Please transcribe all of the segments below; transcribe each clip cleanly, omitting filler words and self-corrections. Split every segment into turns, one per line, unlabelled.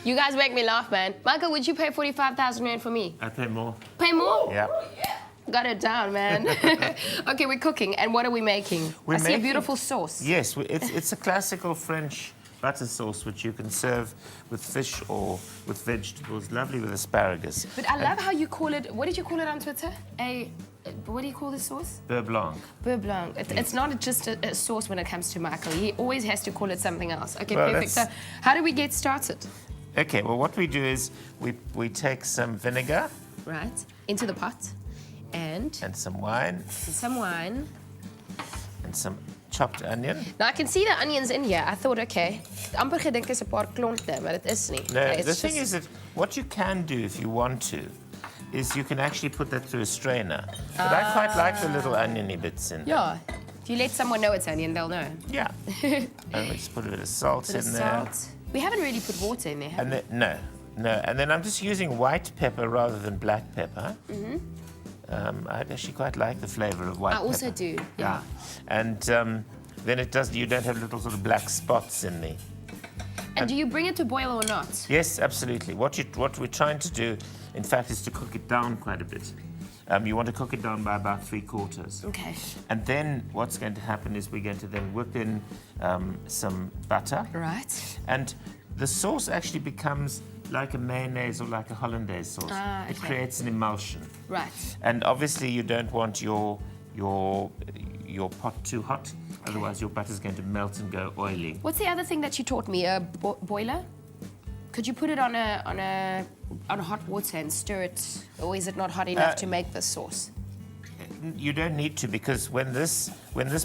You guys make me laugh, man. Michael, would you pay 45,000 rand for me?
I pay more.
Pay more?
Yeah.
Got it down, man. Okay, we're cooking. And what are we making? I see a beautiful sauce.
Yes, it's a classical French butter sauce which you can serve with fish or with vegetables. Lovely with asparagus.
But I love how you call it. What did you call it on Twitter? What do you call this sauce?
Beurre blanc.
Beurre blanc. It's not just a sauce when it comes to Michael. He always has to call it something else. Okay,
well,
perfect. So how do we get started?
Okay, well, what we do is we take some vinegar.
Right, into the pot. And
Some wine.
Some wine.
And some chopped onion.
Now I can see the onions in here. I thought, okay, amper gedink is 'n paar klonte, maar dit is nie.
No,
Okay,
the thing is that what you can do if you want to is you can actually put that through a strainer. But I quite like the little oniony bits in there.
Yeah. If you let someone know it's onion, they'll know.
Yeah. And we just put a bit of salt in there.
Salt. We haven't really put water in there, have we?
No. And then I'm just using white pepper rather than black pepper. I actually quite like the flavour of white pepper.
I also do, yeah.
And then you don't have little sort of black spots in there.
And do you bring it to boil or not?
Yes, absolutely. What we're trying to do, in fact, is to cook it down quite a bit. You want to cook it down by about 3/4.
Okay.
And then what's going to happen is we're going to then whip in some butter.
Right.
And the sauce actually becomes like a mayonnaise or like a hollandaise sauce.
Okay.
It creates an emulsion.
Right.
And obviously you don't want your pot too hot, otherwise your butter's going to melt and go oily.
What's the other thing that you taught me? A boiler? Could you put it on hot water and stir it, or is it not hot enough to make this sauce?
You don't need to, because when this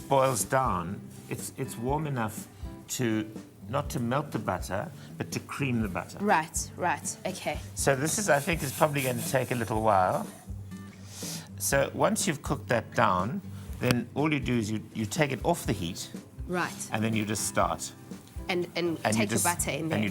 boils down, it's warm enough to not to melt the butter, but to cream the butter.
Right, okay.
So this I think, is probably going to take a little while. So once you've cooked that down, then all you do is you take it off the heat.
Right.
And then you just start.
And take your butter in there,
and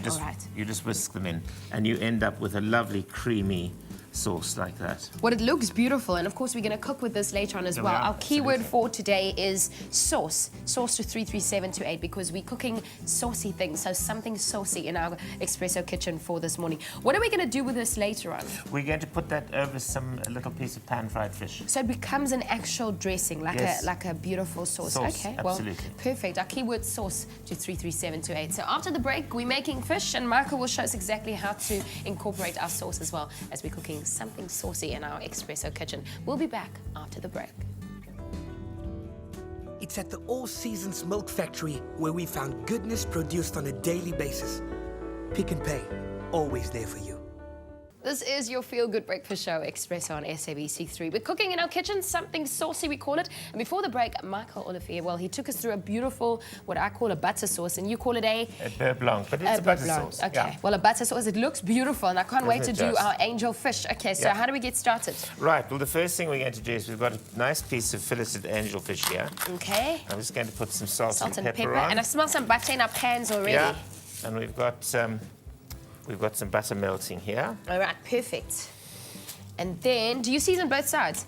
you just whisk them in, and you end up with a lovely creamy sauce like that.
Well, it looks beautiful, and of course we're going to cook with this later on as well. Our keyword for today is sauce. Sauce to 33728, because we're cooking saucy things, so something saucy in our espresso kitchen for this morning. What are we going to do with this later on?
We're going to put that over a little piece of pan-fried fish.
So it becomes an actual dressing, like a beautiful sauce. Okay,
absolutely.
Well, perfect. Our keyword sauce to 33728. So after the break, we're making fish, and Michael will show us exactly how to incorporate our sauce as well as we're cooking something saucy in our espresso kitchen. We'll be back after the break.
It's at the All Seasons Milk Factory where we found goodness produced on a daily basis. Pick and Pay, always there for you.
This is your Feel Good Breakfast Show, Espresso on SABC3. We're cooking in our kitchen, something saucy we call it. And before the break, Michael Olivier, well, he took us through a beautiful, what I call a butter sauce, and you call it a
beurre blanc, but it's a butter sauce.
Okay,
yeah.
Well, a butter sauce, it looks beautiful, and I can't wait to do our angel fish. Okay, so how do we get started?
Right, well, the first thing we're going to do is we've got a nice piece of filleted angelfish here.
Okay.
I'm just going to put some salt and pepper on.
And I smell some butter in our pans already.
Yeah, and we've got some butter melting here.
All right, perfect. And then, do you season both sides?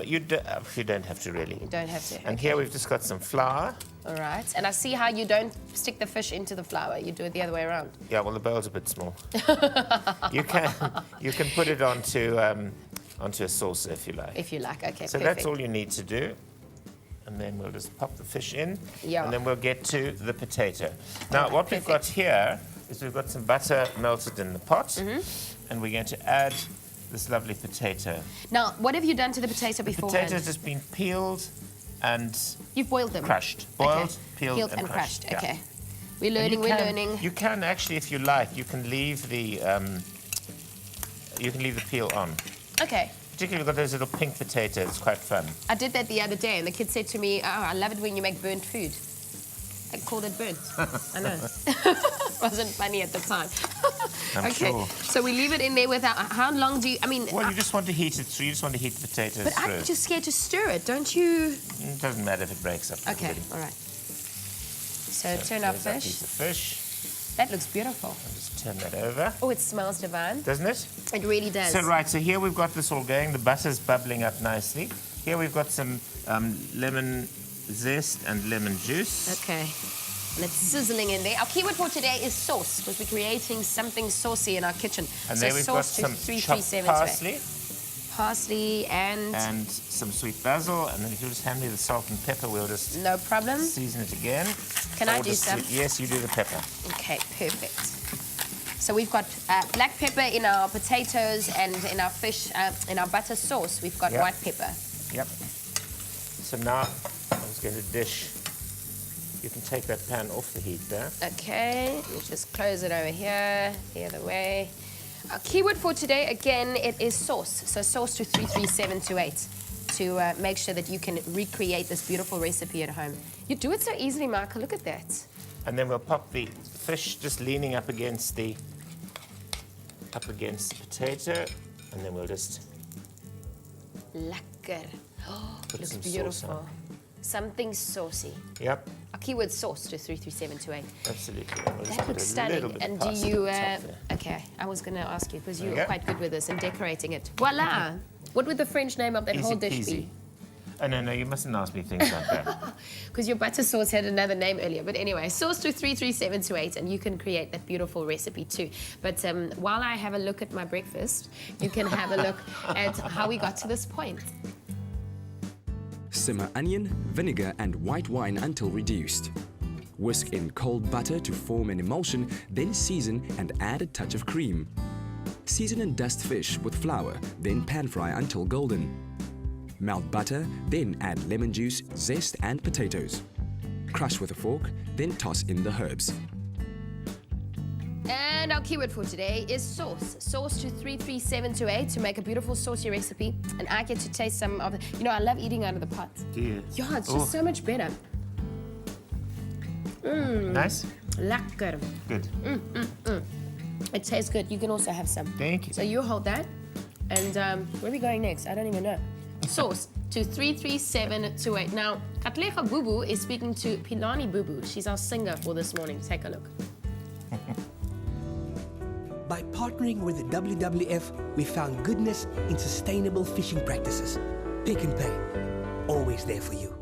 You don't have to really.
You don't have to.
And here we've just got some flour.
All right. And I see how you don't stick the fish into the flour. You do it the other way around.
Yeah, well, the bowl's a bit small. you can put it onto a saucer if you like.
If you like, okay,
so
perfect.
that's all you need to do. And then we'll just pop the fish in.
Yeah.
And then we'll get to the potato. Now, what we've got here is we've got some butter melted in the pot, and we're going to add this lovely potato.
Now, what have you done to the potato beforehand?
The potato's just been peeled and
You've boiled them?
Crushed. Boiled,
okay.
peeled and crushed.
Okay.
Yeah.
We're learning.
You can actually, if you like, you can leave the peel on.
Okay.
Particularly we've got those little pink potatoes. It's quite fun.
I did that the other day, and the kid said to me, "Oh, I love it when you make burnt food." I called it burnt. I know. Wasn't funny at the time.
I'm sure.
So we leave it in there without. How long do you? I mean.
Well, you just want to heat it through. You just want to heat the potatoes
but
through.
I'm just scared to stir it, don't you?
It doesn't matter if it breaks up.
Okay. All right. So turn our fish.
Piece of fish.
That looks beautiful.
I'll just turn that over.
Oh, it smells divine.
Doesn't it?
It really does.
So here we've got this all going. The butter's bubbling up nicely. Here we've got some lemon zest and lemon juice.
Okay. And it's sizzling in there. Our keyword for today is sauce, because we're creating something saucy in our kitchen.
And
so
there we've got
sauce to
some
337
chopped
to 8.
parsley
Parsley and
some sweet basil. And then if you'll just hand me the salt and pepper, we'll just
no problem.
season it again.
Can I do some?
Yes, you do the pepper.
Okay, perfect. So we've got black pepper in our potatoes and in our fish, in our butter sauce, we've got white pepper.
Yep. So now I'm just going to dish. You can take that pan off the heat there.
Okay, we'll just close it over here, the other way. Our keyword for today, again, it is sauce. So sauce to 33728 to make sure that you can recreate this beautiful recipe at home. You do it so easily, Michael, look at that.
And then we'll pop the fish just leaning up against the potato, and then we'll just
Lekker. Oh,
put
looks
some
beautiful.
sauce on.
Something saucy.
Yep,
Our keyword sauce to 33728.
absolutely. And we'll just
That
put
looks
a
stunning.
little bit of
And do
parsley
you?
on top there.
Okay, I was going to ask you because
There you
you're
go.
quite good with this and decorating it. Voila! What would the French name of that
Easy
whole dish
peasy.
be?
Oh, no, you mustn't ask me things like that.
Because your butter sauce had another name earlier. But anyway, sauce to 33728, and you can create that beautiful recipe too. But while I have a look at my breakfast, you can have a look at how we got to this point.
Simmer onion, vinegar and white wine until reduced. Whisk in cold butter to form an emulsion, then season and add a touch of cream. Season and dust fish with flour, then pan fry until golden. Melt butter, then add lemon juice, zest and potatoes. Crush with a fork, then toss in the herbs.
And our keyword for today is sauce. Sauce to 33728 to make a beautiful saucy recipe. And I get to taste some of it. You know, I love eating out of the pot.
Do you?
Yeah, it's just so much better.
Nice?
Lekker.
Good.
It tastes good. You can also have some.
Thank you.
So you hold that. And where are we going next? I don't even know. Sauce to 33728. Now, Katlega Bubu is speaking to Pilani Bubu. She's our singer for this morning. Take a look.
By partnering with the WWF, we found goodness in sustainable fishing practices. Pick and Pay, always there for you.